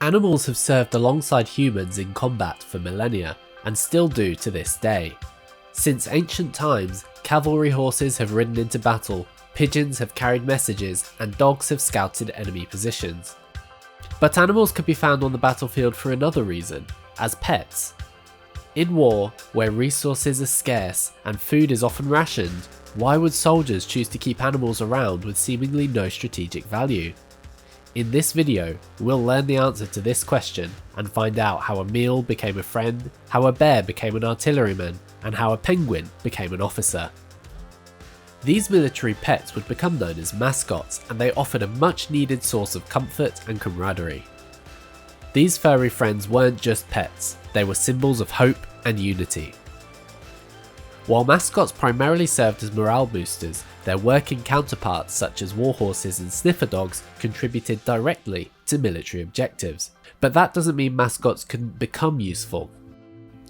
Animals have served alongside humans in combat for millennia, and still do to this day. Since ancient times, cavalry horses have ridden into battle, pigeons have carried messages, and dogs have scouted enemy positions. But animals could be found on the battlefield for another reason, as pets. In war, where resources are scarce and food is often rationed, why would soldiers choose to keep animals around with seemingly no strategic value? In this video, we'll learn the answer to this question and find out how a mule became a friend, how a bear became an artilleryman, and how a penguin became an officer. These military pets would become known as mascots, and they offered a much needed source of comfort and camaraderie. These furry friends weren't just pets, they were symbols of hope and unity. While mascots primarily served as morale boosters, their working counterparts such as warhorses and sniffer dogs contributed directly to military objectives. But that doesn't mean mascots couldn't become useful.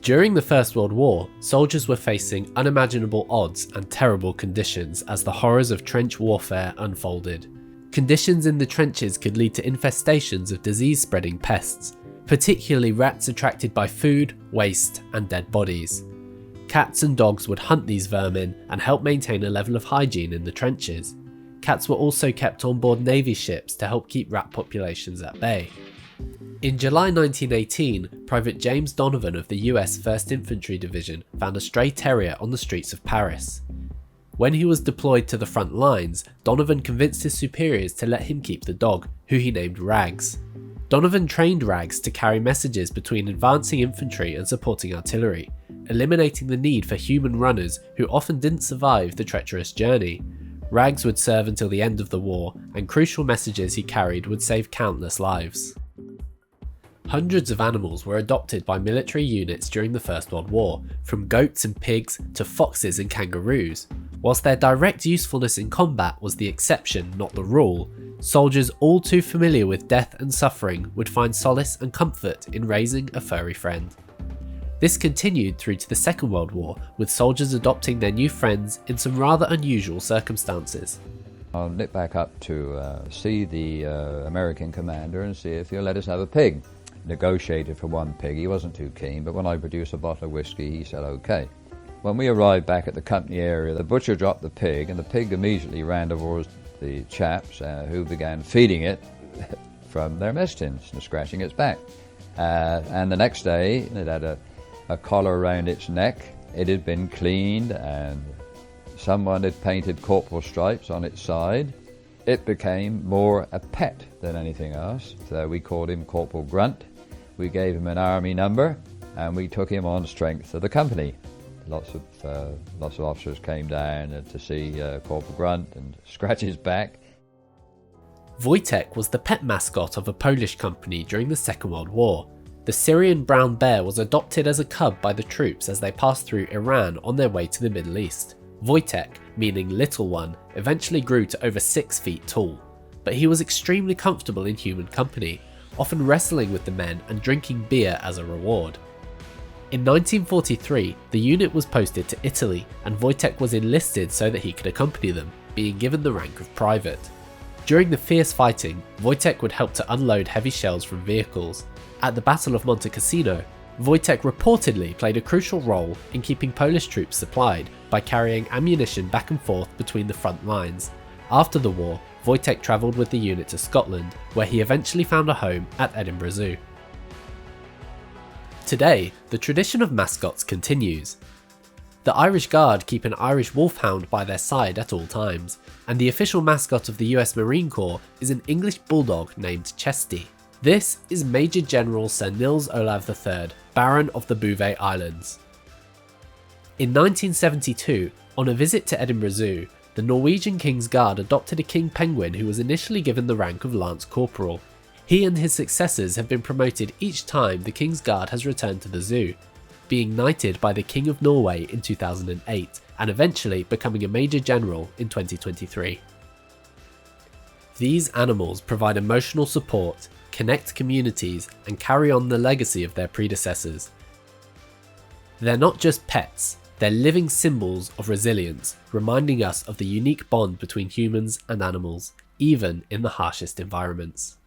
During the First World War, soldiers were facing unimaginable odds and terrible conditions as the horrors of trench warfare unfolded. Conditions in the trenches could lead to infestations of disease-spreading pests, particularly rats attracted by food, waste, and dead bodies. Cats and dogs would hunt these vermin and help maintain a level of hygiene in the trenches. Cats were also kept on board Navy ships to help keep rat populations at bay. In July 1918, Private James Donovan of the US 1st Infantry Division found a stray terrier on the streets of Paris. When he was deployed to the front lines, Donovan convinced his superiors to let him keep the dog, who he named Rags. Donovan trained Rags to carry messages between advancing infantry and supporting artillery, eliminating the need for human runners who often didn't survive the treacherous journey. Rags would serve until the end of the war, and crucial messages he carried would save countless lives. Hundreds of animals were adopted by military units during the First World War, from goats and pigs to foxes and kangaroos. Whilst their direct usefulness in combat was the exception, not the rule, soldiers all too familiar with death and suffering would find solace and comfort in raising a furry friend. This continued through to the Second World War, with soldiers adopting their new friends in some rather unusual circumstances. I'll nip back up to see the American commander and see if he'll let us have a pig. Negotiated for one pig, he wasn't too keen, but when I produced a bottle of whiskey, he said okay. When we arrived back at the company area, the butcher dropped the pig, and the pig immediately ran towards the chaps who began feeding it from their mess tins and scratching its back. And the next day, it had a collar around its neck. It had been cleaned, and someone had painted corporal stripes on its side. It became more a pet than anything else, so we called him Corporal Grunt. We gave him an army number, and we took him on strength of the company. Lots of officers came down to see Corporal Grunt and scratch his back. Wojtek was the pet mascot of a Polish company during the Second World War. The Syrian brown bear was adopted as a cub by the troops as they passed through Iran on their way to the Middle East. Wojtek, meaning little one, eventually grew to over 6 feet tall, but he was extremely comfortable in human company, often wrestling with the men and drinking beer as a reward. In 1943, the unit was posted to Italy, and Wojtek was enlisted so that he could accompany them, being given the rank of private. During the fierce fighting, Wojtek would help to unload heavy shells from vehicles. At the Battle of Monte Cassino, Wojtek reportedly played a crucial role in keeping Polish troops supplied by carrying ammunition back and forth between the front lines. After the war, Wojtek travelled with the unit to Scotland, where he eventually found a home at Edinburgh Zoo. Today, the tradition of mascots continues. The Irish Guard keep an Irish wolfhound by their side at all times, and the official mascot of the US Marine Corps is an English bulldog named Chesty. This is Major General Sir Nils Olav III, Baron of the Bouvet Islands. In 1972, on a visit to Edinburgh Zoo, the Norwegian King's Guard adopted a king penguin who was initially given the rank of Lance Corporal. He and his successors have been promoted each time the King's Guard has returned to the zoo, being knighted by the King of Norway in 2008 and eventually becoming a Major General in 2023. These animals provide emotional support, connect communities, and carry on the legacy of their predecessors. They're not just pets, they're living symbols of resilience, reminding us of the unique bond between humans and animals, even in the harshest environments.